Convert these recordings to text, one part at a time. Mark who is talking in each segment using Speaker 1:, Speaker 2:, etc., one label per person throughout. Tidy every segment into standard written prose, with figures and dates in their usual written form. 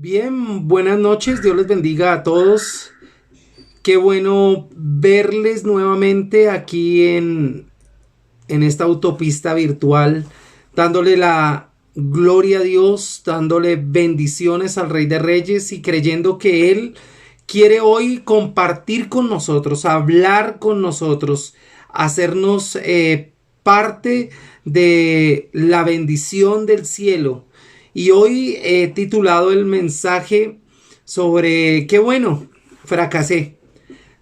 Speaker 1: Bien, buenas noches, Dios les bendiga a todos. Qué bueno verles nuevamente aquí en esta autopista virtual, dándole la gloria a Dios, dándole bendiciones al Rey de Reyes y creyendo que Él quiere hoy compartir con nosotros, hablar con nosotros, hacernos parte de la bendición del cielo. Y hoy he titulado el mensaje sobre qué bueno, fracasé.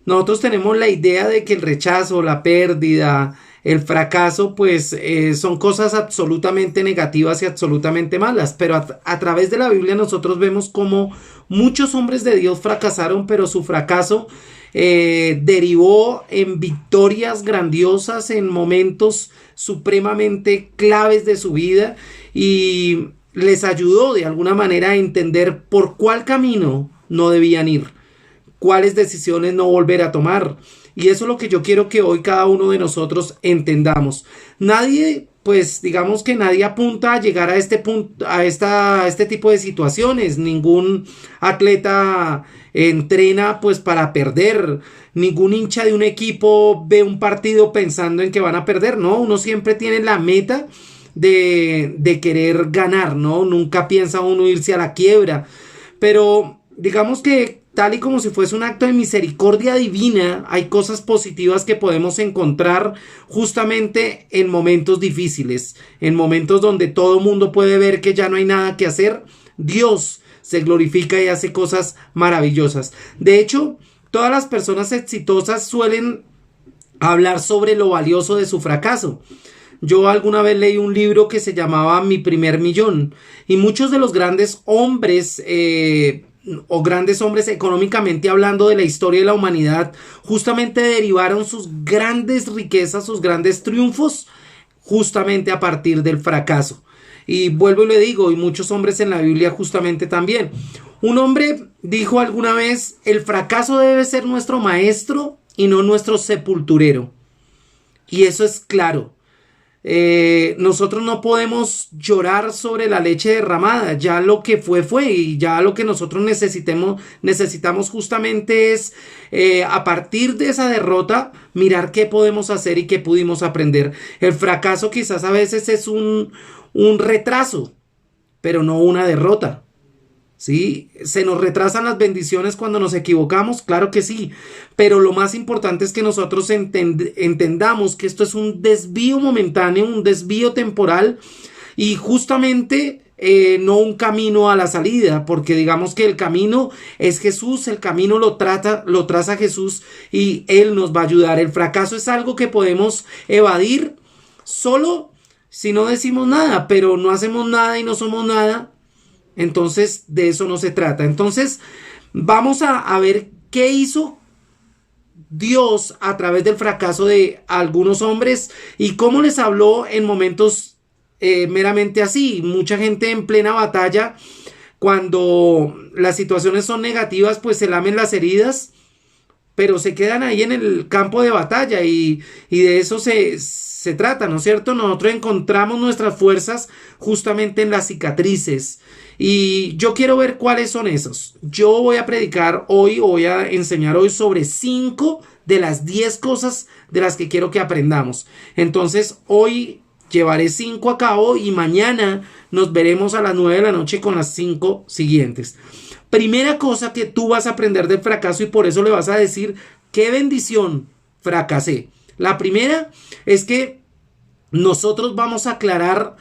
Speaker 1: Nosotros tenemos la idea de que el rechazo, la pérdida, el fracaso, pues son cosas absolutamente negativas y absolutamente malas, pero a través de la Biblia nosotros vemos como muchos hombres de Dios fracasaron, pero su fracaso derivó en victorias grandiosas, en momentos supremamente claves de su vida y les ayudó de alguna manera a entender por cuál camino no debían ir, cuáles decisiones no volver a tomar. Y eso es lo que yo quiero que hoy cada uno de nosotros entendamos. Nadie, pues digamos que nadie apunta a llegar a este punto, a este tipo de situaciones. Ningún atleta entrena pues para perder. Ningún hincha de un equipo ve un partido pensando en que van a perder. No, uno siempre tiene la meta de querer ganar, ¿no? Nunca piensa uno irse a la quiebra. Pero digamos que tal y como si fuese un acto de misericordia divina, hay cosas positivas que podemos encontrar justamente en momentos difíciles, en momentos donde todo el mundo puede ver que ya no hay nada que hacer. Dios se glorifica y hace cosas maravillosas. De hecho, todas las personas exitosas suelen hablar sobre lo valioso de su fracaso. Yo alguna vez leí un libro que se llamaba Mi primer millón y muchos de los grandes hombres o grandes hombres económicamente hablando de la historia de la humanidad justamente derivaron sus grandes riquezas, sus grandes triunfos justamente a partir del fracaso. Y vuelvo y le digo, y muchos hombres en la Biblia justamente también. Un hombre dijo alguna vez, el fracaso debe ser nuestro maestro y no nuestro sepulturero. Y eso es claro. Nosotros no podemos llorar sobre la leche derramada, ya lo que fue y ya lo que nosotros necesitamos justamente es a partir de esa derrota mirar qué podemos hacer y qué pudimos aprender. El fracaso quizás a veces es un retraso, pero no una derrota. ¿Sí? ¿Se nos retrasan las bendiciones cuando nos equivocamos? Claro que sí, pero lo más importante es que nosotros entendamos que esto es un desvío momentáneo, un desvío temporal y justamente no un camino a la salida, porque digamos que el camino es Jesús, el camino lo traza Jesús y Él nos va a ayudar. El fracaso es algo que podemos evadir solo si no decimos nada, pero no hacemos nada y no somos nada. Entonces de eso no se trata. Entonces vamos a ver qué hizo Dios a través del fracaso de algunos hombres y cómo les habló en momentos meramente así. Mucha gente en plena batalla, cuando las situaciones son negativas, pues se lamen las heridas, pero se quedan ahí en el campo de batalla y de eso se trata, ¿no es cierto? Nosotros encontramos nuestras fuerzas justamente en las cicatrices y yo quiero ver cuáles son esos. Yo voy a predicar hoy, o voy a enseñar hoy sobre 5 de las 10 cosas de las que quiero que aprendamos. Entonces hoy llevaré 5 a cabo y mañana nos veremos a las 9 de la noche con las 5 siguientes. Primera cosa que tú vas a aprender del fracaso y por eso le vas a decir, qué bendición, fracasé. La primera es que nosotros vamos a aclarar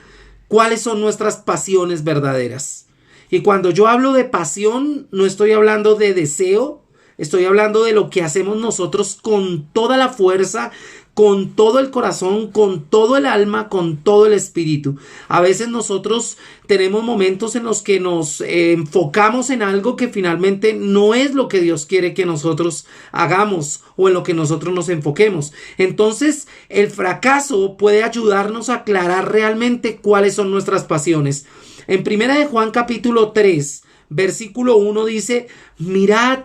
Speaker 1: cuáles son nuestras pasiones verdaderas. Y cuando yo hablo de pasión, no estoy hablando de deseo, estoy hablando de lo que hacemos nosotros con toda la fuerza, con todo el corazón, con todo el alma, con todo el espíritu. A veces nosotros tenemos momentos en los que nos enfocamos en algo que finalmente no es lo que Dios quiere que nosotros hagamos o en lo que nosotros nos enfoquemos. Entonces, el fracaso puede ayudarnos a aclarar realmente cuáles son nuestras pasiones. En Primera de Juan capítulo 3, versículo 1 dice, mirad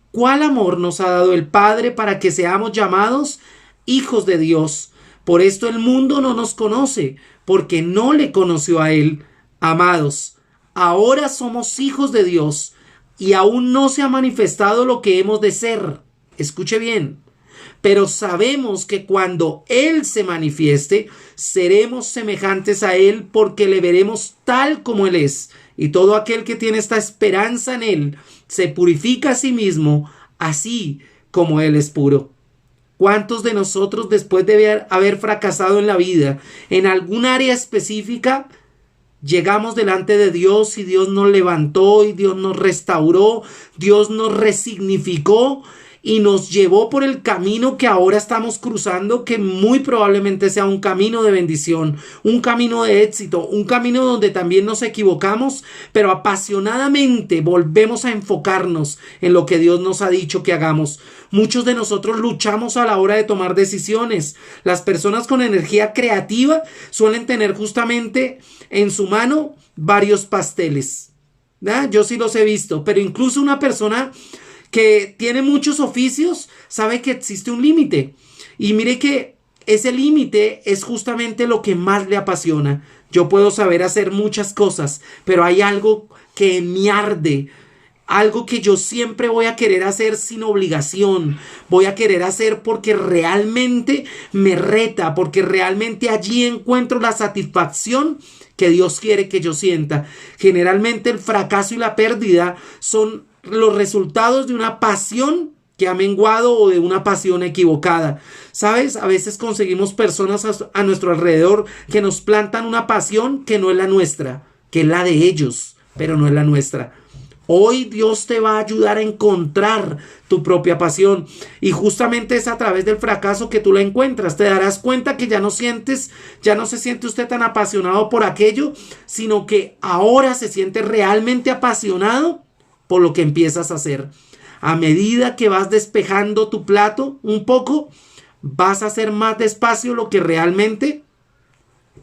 Speaker 1: cuál amor nos ha dado el Padre para que seamos llamados hijos de Dios. Por esto el mundo no nos conoce, porque no le conoció a Él. Amados, Ahora somos hijos de Dios y aún no se ha manifestado lo que hemos de ser. Escuche bien. Pero sabemos que cuando Él se manifieste, seremos semejantes a Él porque le veremos tal como Él es. Y todo aquel que tiene esta esperanza en Él se purifica a sí mismo, así como Él es puro. ¿Cuántos de nosotros, después de haber fracasado en la vida, en algún área específica, llegamos delante de Dios y Dios nos levantó y Dios nos restauró, Dios nos resignificó y nos llevó por el camino que ahora estamos cruzando, que muy probablemente sea un camino de bendición, un camino de éxito, un camino donde también nos equivocamos, pero apasionadamente volvemos a enfocarnos en lo que Dios nos ha dicho que hagamos? Muchos de nosotros luchamos a la hora de tomar decisiones. Las personas con energía creativa suelen tener justamente en su mano varios pasteles, ¿verdad? Yo sí los he visto, pero incluso una persona que tiene muchos oficios sabe que existe un límite. Y mire que ese límite es justamente lo que más le apasiona. Yo puedo saber hacer muchas cosas, pero hay algo que me arde. Algo que yo siempre voy a querer hacer sin obligación. Voy a querer hacer porque realmente me reta, porque realmente allí encuentro la satisfacción que Dios quiere que yo sienta. Generalmente el fracaso y la pérdida son los resultados de una pasión que ha menguado o de una pasión equivocada. ¿Sabes? A veces conseguimos personas a nuestro alrededor que nos plantan una pasión que no es la nuestra, que es la de ellos, pero no es la nuestra. Hoy Dios te va a ayudar a encontrar tu propia pasión y justamente es a través del fracaso que tú la encuentras. Te darás cuenta que ya no se siente usted tan apasionado por aquello, sino que ahora se siente realmente apasionado por lo que empiezas a hacer. A medida que vas despejando tu plato un poco, vas a hacer más despacio lo que realmente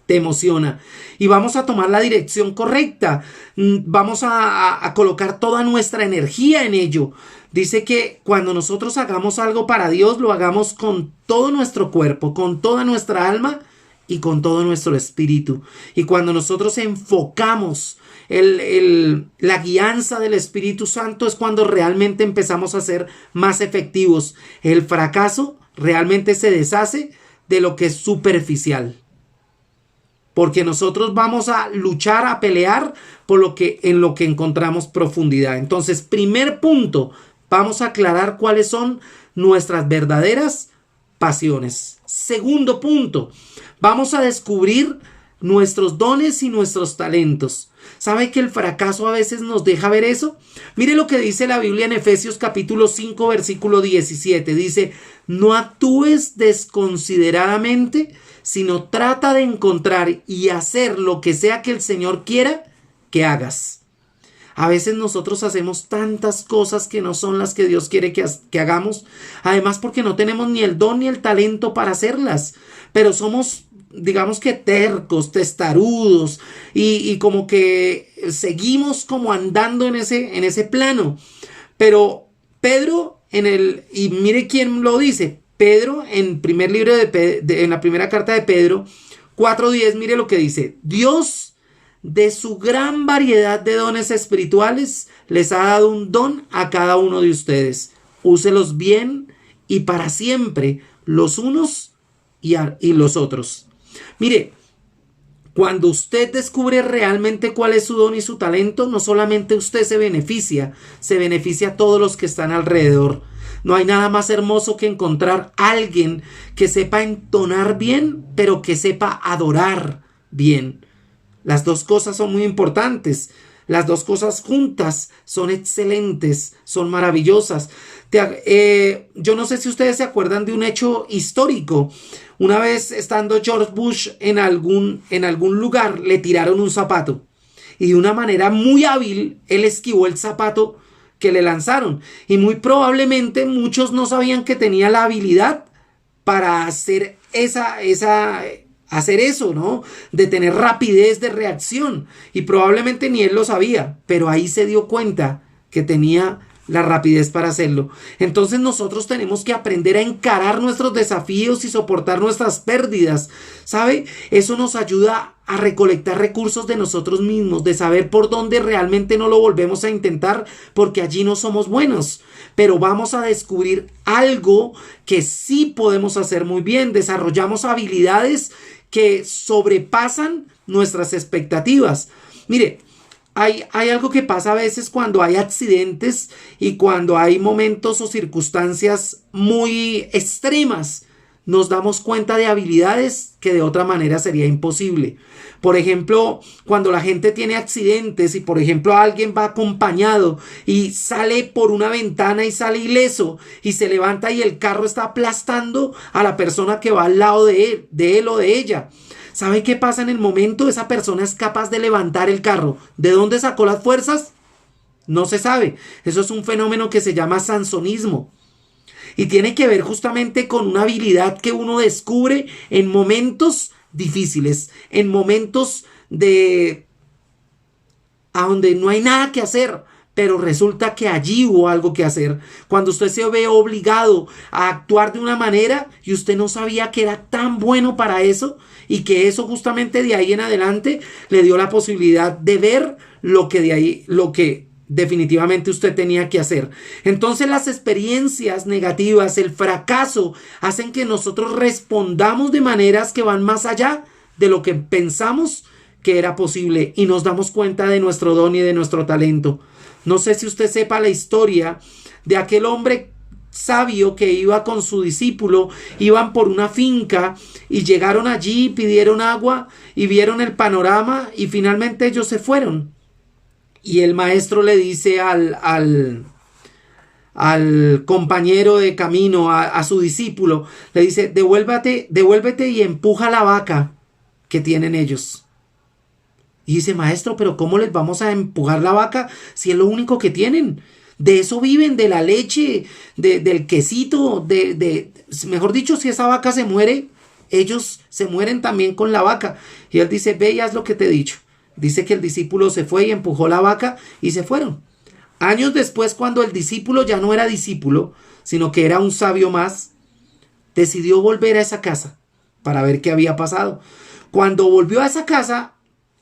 Speaker 1: te emociona. Y vamos a tomar la dirección correcta. Vamos a colocar toda nuestra energía en ello. Dice que cuando nosotros hagamos algo para Dios, lo hagamos con todo nuestro cuerpo, con toda nuestra alma y con todo nuestro espíritu. Y cuando nosotros enfocamos la guianza del Espíritu Santo, es cuando realmente empezamos a ser más efectivos. El fracaso realmente se deshace de lo que es superficial. Porque nosotros vamos a luchar, a pelear en lo que encontramos profundidad. Entonces, primer punto, vamos a aclarar cuáles son nuestras verdaderas pasiones. Segundo punto, vamos a descubrir nuestros dones y nuestros talentos. ¿Sabe que el fracaso a veces nos deja ver eso? Mire lo que dice la Biblia en Efesios capítulo 5 versículo 17. Dice, no actúes desconsideradamente, sino trata de encontrar y hacer lo que sea que el Señor quiera que hagas. A veces nosotros hacemos tantas cosas que no son las que Dios quiere que hagamos, además porque no tenemos ni el don ni el talento para hacerlas, pero somos, digamos que tercos, testarudos y como que seguimos como andando en ese plano. Pero Pedro y mire quién lo dice, Pedro en primer libro en la primera carta de Pedro 4:10, mire lo que dice: Dios, de su gran variedad de dones espirituales, les ha dado un don a cada uno de ustedes. Úselos bien y para siempre, los unos y los otros. Mire, cuando usted descubre realmente cuál es su don y su talento, no solamente usted se beneficia a todos los que están alrededor. No hay nada más hermoso que encontrar a alguien que sepa entonar bien, pero que sepa adorar bien. Las dos cosas son muy importantes. Las dos cosas juntas son excelentes, son maravillosas. Yo no sé si ustedes se acuerdan de un hecho histórico. Una vez estando George Bush en algún lugar, le tiraron un zapato. Y de una manera muy hábil, él esquivó el zapato que le lanzaron. Y muy probablemente muchos no sabían que tenía la habilidad para hacer hacer eso, ¿no? De tener rapidez de reacción. Y probablemente ni él lo sabía, pero ahí se dio cuenta que tenía la rapidez para hacerlo. Entonces nosotros tenemos que aprender a encarar nuestros desafíos y soportar nuestras pérdidas. ¿Sabe? Eso nos ayuda a recolectar recursos de nosotros mismos, de saber por dónde realmente no lo volvemos a intentar, porque allí no somos buenos. Pero vamos a descubrir algo que sí podemos hacer muy bien. Desarrollamos habilidades que sobrepasan nuestras expectativas. Mire, hay algo que pasa a veces cuando hay accidentes y cuando hay momentos o circunstancias muy extremas. Nos damos cuenta de habilidades que de otra manera sería imposible. Por ejemplo, cuando la gente tiene accidentes y por ejemplo alguien va acompañado y sale por una ventana y sale ileso y se levanta y el carro está aplastando a la persona que va al lado de él o de ella. ¿Sabe qué pasa en el momento? Esa persona es capaz de levantar el carro. ¿De dónde sacó las fuerzas? No se sabe. Eso es un fenómeno que se llama sansonismo. Y tiene que ver justamente con una habilidad que uno descubre en momentos difíciles, en momentos a donde no hay nada que hacer, pero resulta que allí hubo algo que hacer. Cuando usted se ve obligado a actuar de una manera y usted no sabía que era tan bueno para eso y que eso justamente de ahí en adelante le dio la posibilidad de ver lo que definitivamente usted tenía que hacer. Entonces las experiencias negativas, el fracaso, hacen que nosotros respondamos de maneras que van más allá de lo que pensamos que era posible y nos damos cuenta de nuestro don y de nuestro talento. No sé si usted sepa la historia de aquel hombre sabio que iba con su discípulo, iban por una finca y llegaron allí, pidieron agua y vieron el panorama y finalmente ellos se fueron. Y el maestro le dice al compañero de camino, a su discípulo, le dice, devuélvete y empuja la vaca que tienen ellos. Y dice, maestro, pero ¿cómo les vamos a empujar la vaca si es lo único que tienen? De eso viven, de la leche, del quesito, mejor dicho, si esa vaca se muere, ellos se mueren también con la vaca. Y él dice, ve y haz lo que te he dicho. Dice que el discípulo se fue y empujó la vaca y se fueron. Años después, cuando el discípulo ya no era discípulo, sino que era un sabio más, decidió volver a esa casa para ver qué había pasado. Cuando volvió a esa casa,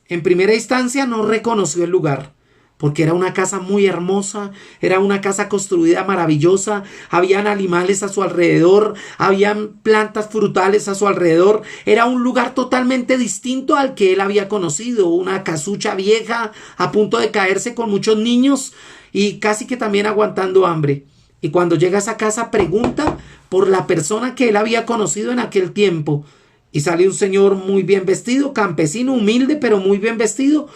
Speaker 1: en primera instancia no reconoció el lugar, porque era una casa muy hermosa, era una casa construida maravillosa, habían animales a su alrededor, habían plantas frutales a su alrededor, era un lugar totalmente distinto al que él había conocido, una casucha vieja a punto de caerse con muchos niños y casi que también aguantando hambre. Y cuando llega a esa casa pregunta por la persona que él había conocido en aquel tiempo. Y sale un señor muy bien vestido, campesino, humilde, pero muy bien vestido.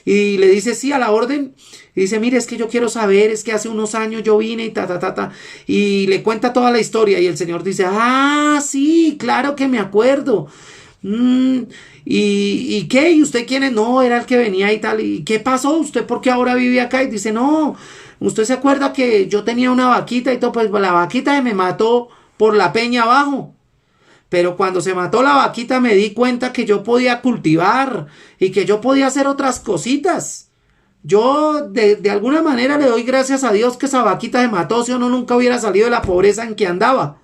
Speaker 1: Y le dice, sí, a la orden. Y dice, mire, es que yo quiero saber, es que hace unos años yo vine y Y le cuenta toda la historia. Y el señor dice, ah, sí, claro que me acuerdo. ¿Y qué? ¿Y usted quién es? No, era el que venía y tal. ¿Y qué pasó? ¿Usted por qué ahora vive acá? Y dice, no, usted se acuerda que yo tenía una vaquita y todo, pues la vaquita se me mató por la peña abajo. Pero cuando se mató la vaquita me di cuenta que yo podía cultivar y que yo podía hacer otras cositas. Yo de alguna manera le doy gracias a Dios que esa vaquita se mató, si o no nunca hubiera salido de la pobreza en que andaba.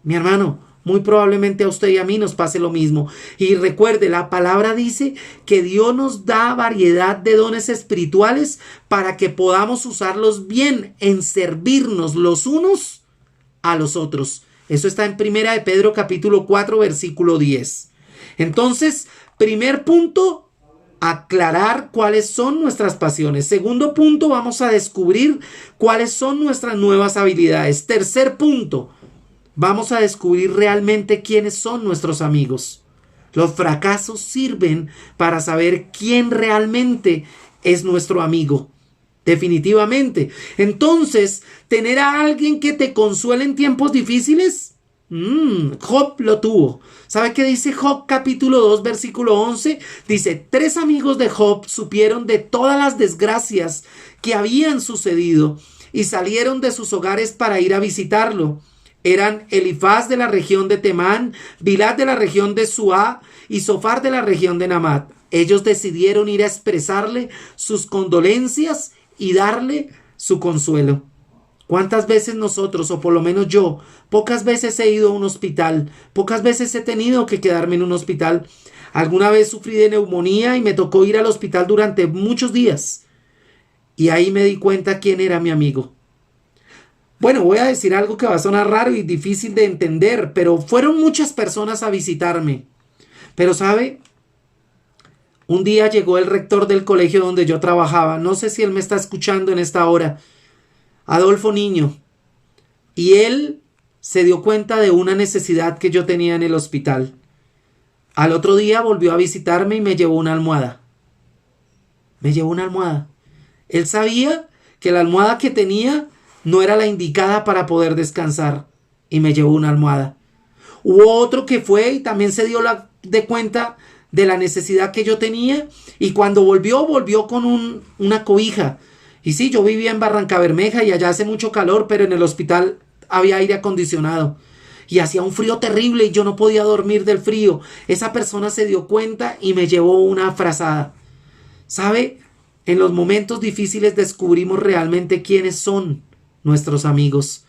Speaker 1: Mi hermano, muy probablemente a usted y a mí nos pase lo mismo. Y recuerde, la palabra dice que Dios nos da variedad de dones espirituales para que podamos usarlos bien en servirnos los unos a los otros. Eso está en Primera de Pedro capítulo 4 versículo 10. Entonces, primer punto, aclarar cuáles son nuestras pasiones. Segundo punto, vamos a descubrir cuáles son nuestras nuevas habilidades. Tercer punto, vamos a descubrir realmente quiénes son nuestros amigos. Los fracasos sirven para saber quién realmente es nuestro amigo. Definitivamente. Entonces, tener a alguien que te consuele en tiempos difíciles, Job lo tuvo. ¿Sabe qué dice Job capítulo 2 versículo 11? Dice, 3 amigos de Job supieron de todas las desgracias que habían sucedido y salieron de sus hogares para ir a visitarlo. Eran Elifaz de la región de Temán, Bilad de la región de Suá y Sofar de la región de Namat. Ellos decidieron ir a expresarle sus condolencias y darle su consuelo. ¿Cuántas veces nosotros, o por lo menos yo, pocas veces he ido a un hospital, pocas veces he tenido que quedarme en un hospital? Alguna vez sufrí de neumonía y me tocó ir al hospital durante muchos días. Y ahí me di cuenta quién era mi amigo. Bueno, voy a decir algo que va a sonar raro y difícil de entender, pero fueron muchas personas a visitarme. Pero ¿sabe? Un día llegó el rector del colegio donde yo trabajaba. No sé si él me está escuchando en esta hora. Adolfo Niño. Y él se dio cuenta de una necesidad que yo tenía en el hospital. Al otro día volvió a visitarme y me llevó una almohada. Me llevó una almohada. Él sabía que la almohada que tenía no era la indicada para poder descansar. Y me llevó una almohada. Hubo otro que fue y también se dio de cuenta de la necesidad que yo tenía. Y cuando volvió con una cobija. Y sí, yo vivía en Barrancabermeja y allá hace mucho calor, pero en el hospital había aire acondicionado. Y hacía un frío terrible y yo no podía dormir del frío. Esa persona se dio cuenta y me llevó una frazada. ¿Sabe? En los momentos difíciles descubrimos realmente quiénes son nuestros amigos.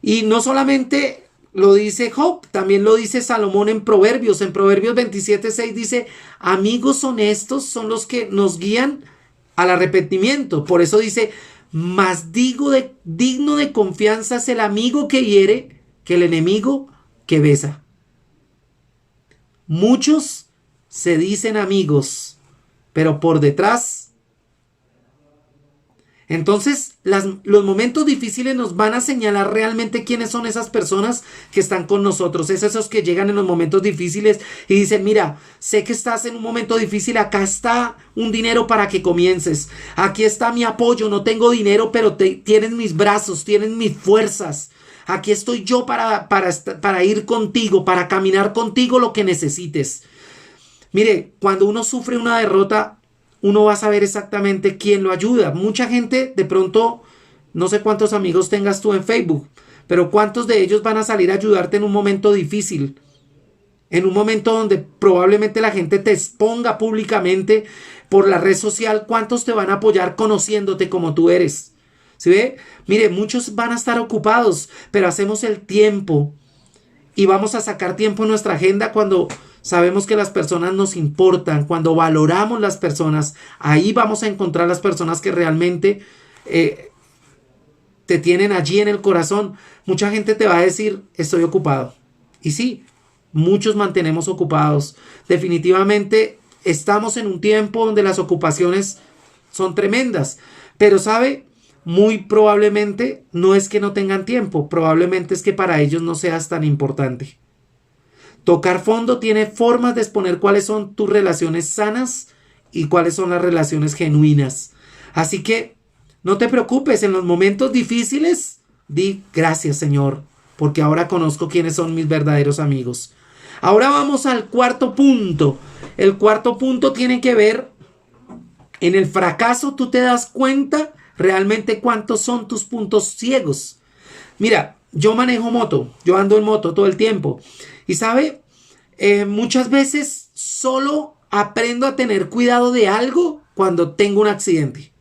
Speaker 1: Y no solamente lo dice Job, también lo dice Salomón en Proverbios. En Proverbios 27:6 dice, amigos honestos son los que nos guían al arrepentimiento. Por eso dice, más digno de confianza es el amigo que hiere que el enemigo que besa. Muchos se dicen amigos, pero por detrás. Entonces, los momentos difíciles nos van a señalar realmente quiénes son esas personas que están con nosotros. Es esos que llegan en los momentos difíciles y dicen, mira, sé que estás en un momento difícil, acá está un dinero para que comiences. Aquí está mi apoyo, no tengo dinero, pero tienes mis brazos, tienes mis fuerzas. Aquí estoy yo para ir contigo, para caminar contigo lo que necesites. Mire, cuando uno sufre una derrota, uno va a saber exactamente quién lo ayuda. Mucha gente, de pronto, no sé cuántos amigos tengas tú en Facebook, pero cuántos de ellos van a salir a ayudarte en un momento difícil, en un momento donde probablemente la gente te exponga públicamente por la red social. ¿Cuántos te van a apoyar conociéndote como tú eres? ¿Sí ve? Mire, muchos van a estar ocupados, pero hacemos el tiempo y vamos a sacar tiempo en nuestra agenda cuando sabemos que las personas nos importan, cuando valoramos las personas. Ahí vamos a encontrar las personas que realmente te tienen allí en el corazón. Mucha gente te va a decir, estoy ocupado. Y sí, muchos mantenemos ocupados. Definitivamente estamos en un tiempo donde las ocupaciones son tremendas. Pero ¿sabe? Muy probablemente no es que no tengan tiempo, probablemente es que para ellos no seas tan importante. Tocar fondo tiene formas de exponer cuáles son tus relaciones sanas y cuáles son las relaciones genuinas. Así que no te preocupes, en los momentos difíciles, di gracias, Señor, porque ahora conozco quiénes son mis verdaderos amigos. Ahora vamos al cuarto punto. El cuarto punto tiene que ver, en el fracaso tú te das cuenta realmente cuántos son tus puntos ciegos. Mira, yo manejo moto, yo ando en moto todo el tiempo. Y sabe, muchas veces solo aprendo a tener cuidado de algo cuando tengo un accidente.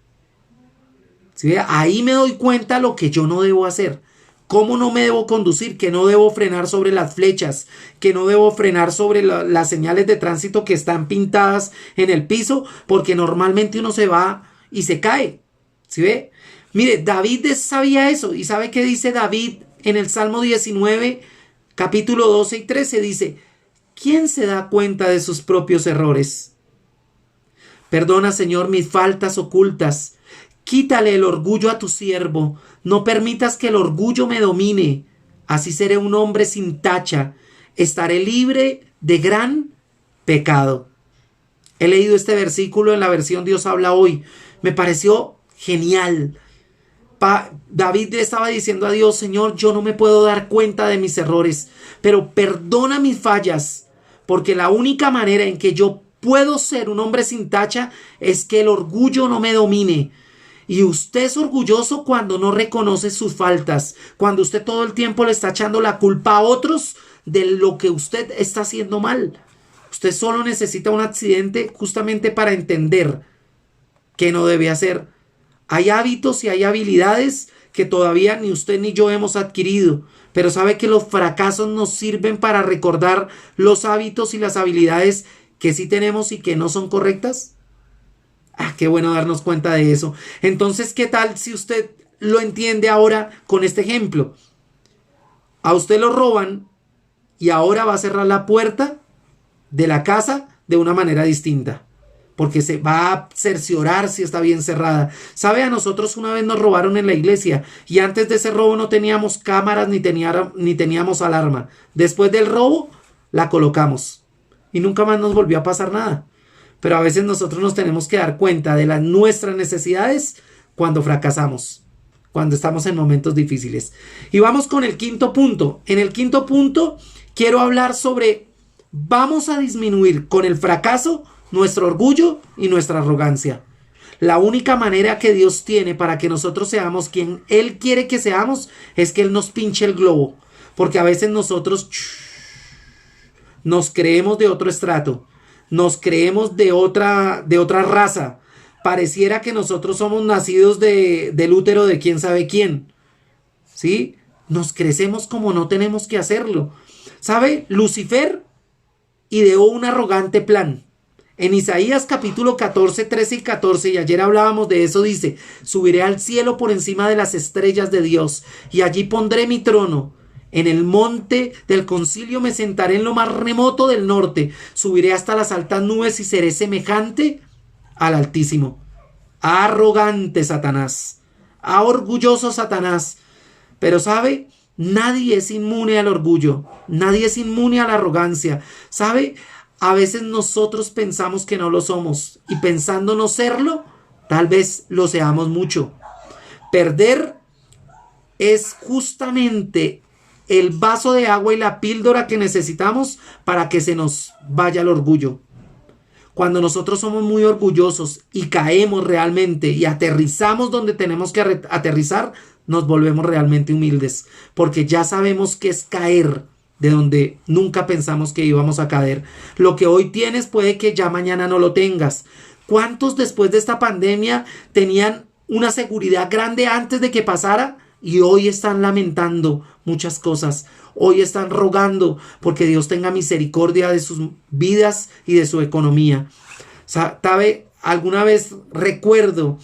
Speaker 1: ¿Sí? Ahí me doy cuenta lo que yo no debo hacer. Cómo no me debo conducir, que no debo frenar sobre las flechas, que no debo frenar sobre las señales de tránsito que están pintadas en el piso, porque normalmente uno se va y se cae. ¿Sí ve? Mire, David sabía eso. ¿Y sabe qué dice David en el Salmo 19, capítulo 12 y 13? Dice, ¿quién se da cuenta de sus propios errores? Perdona, Señor, mis faltas ocultas. Quítale el orgullo a tu siervo. No permitas que el orgullo me domine. Así seré un hombre sin tacha. Estaré libre de gran pecado. He leído este versículo en la versión Dios habla hoy. Me pareció genial. David le estaba diciendo a Dios, Señor, yo no me puedo dar cuenta de mis errores, pero perdona mis fallas, porque la única manera en que yo puedo ser un hombre sin tacha es que el orgullo no me domine. Y usted es orgulloso cuando no reconoce sus faltas, cuando usted todo el tiempo le está echando la culpa a otros de lo que usted está haciendo mal. Usted solo necesita un accidente justamente para entender qué no debe hacer. Hay hábitos y hay habilidades que todavía ni usted ni yo hemos adquirido. Pero sabe que los fracasos nos sirven para recordar los hábitos y las habilidades que sí tenemos y que no son correctas. Qué bueno darnos cuenta de eso. Entonces, ¿qué tal si usted lo entiende ahora con este ejemplo? A usted lo roban y ahora va a cerrar la puerta de la casa de una manera distinta, porque se va a cerciorar si está bien cerrada. ¿Sabe? A nosotros una vez nos robaron en la iglesia y antes de ese robo no teníamos cámaras ni teníamos alarma. Después del robo la colocamos y nunca más nos volvió a pasar nada. Pero a veces nosotros nos tenemos que dar cuenta de nuestras necesidades cuando fracasamos, cuando estamos en momentos difíciles. Y vamos con el quinto punto. En el quinto punto quiero hablar sobre: vamos a disminuir con el fracaso nuestro orgullo y nuestra arrogancia. La única manera que Dios tiene para que nosotros seamos quien Él quiere que seamos es que Él nos pinche el globo. Porque a veces nosotros nos creemos de otro estrato, nos creemos de otra raza. Pareciera que nosotros somos nacidos del útero de quién sabe quién. ¿Sí? Nos crecemos como no tenemos que hacerlo. ¿Sabe? Lucifer ideó un arrogante plan. En Isaías capítulo 14, 13 y 14, y ayer hablábamos de eso, dice: subiré al cielo por encima de las estrellas de Dios, y allí pondré mi trono. En el monte del concilio me sentaré en lo más remoto del norte. Subiré hasta las altas nubes y seré semejante al Altísimo. Arrogante Satanás, orgulloso Satanás. Pero ¿sabe? Nadie es inmune al orgullo, nadie es inmune a la arrogancia. ¿Sabe? A veces nosotros pensamos que no lo somos, y pensando no serlo, tal vez lo seamos mucho. Perder es justamente el vaso de agua y la píldora que necesitamos para que se nos vaya el orgullo. Cuando nosotros somos muy orgullosos y caemos realmente y aterrizamos donde tenemos que aterrizar, nos volvemos realmente humildes, porque ya sabemos que es caer de donde nunca pensamos que íbamos a caer. Lo que hoy tienes puede que ya mañana no lo tengas. ¿Cuántos después de esta pandemia tenían una seguridad grande antes de que pasara y hoy están lamentando muchas cosas? Hoy están rogando porque Dios tenga misericordia de sus vidas y de su economía. ¿Sabe? Alguna vez recuerdo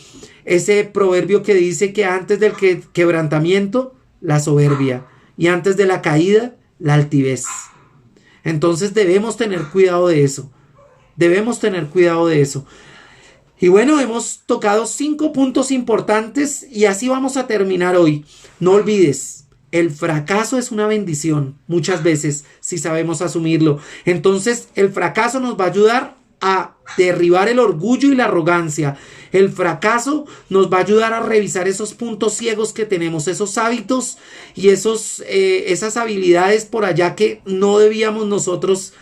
Speaker 1: ese proverbio que dice que antes del quebrantamiento, la soberbia, y antes de la caída, la altivez. Entonces debemos tener cuidado de eso. Debemos tener cuidado de eso. Y bueno, hemos tocado 5 puntos importantes y así vamos a terminar hoy. No olvides, el fracaso es una bendición muchas veces si sabemos asumirlo. Entonces el fracaso nos va a ayudar a derribar el orgullo y la arrogancia. El fracaso nos va a ayudar a revisar esos puntos ciegos que tenemos, esos hábitos y esas habilidades por allá que no debíamos nosotros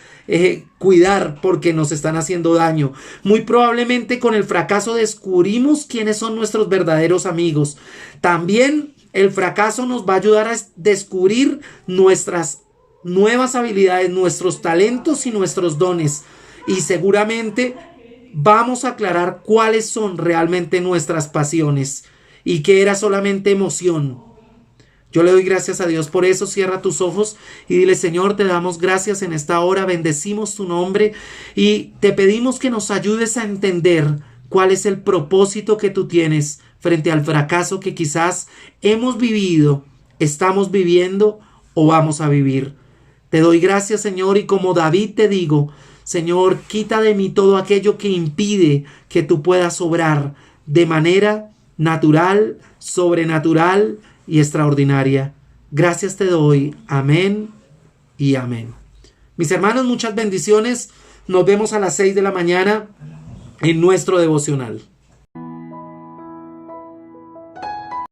Speaker 1: cuidar porque nos están haciendo daño. Muy probablemente con el fracaso descubrimos quiénes son nuestros verdaderos amigos. También el fracaso nos va a ayudar a descubrir nuestras nuevas habilidades, nuestros talentos y nuestros dones. Y seguramente vamos a aclarar cuáles son realmente nuestras pasiones y qué era solamente emoción. Yo le doy gracias a Dios por eso. Cierra tus ojos y dile: Señor, te damos gracias en esta hora, bendecimos tu nombre y te pedimos que nos ayudes a entender cuál es el propósito que tú tienes frente al fracaso que quizás hemos vivido, estamos viviendo o vamos a vivir. Te doy gracias, Señor, y como David te digo: Señor, quita de mí todo aquello que impide que tú puedas obrar de manera natural, sobrenatural y extraordinaria. Gracias te doy. Amén y amén. Mis hermanos, muchas bendiciones. Nos vemos a las 6 de la mañana en nuestro devocional.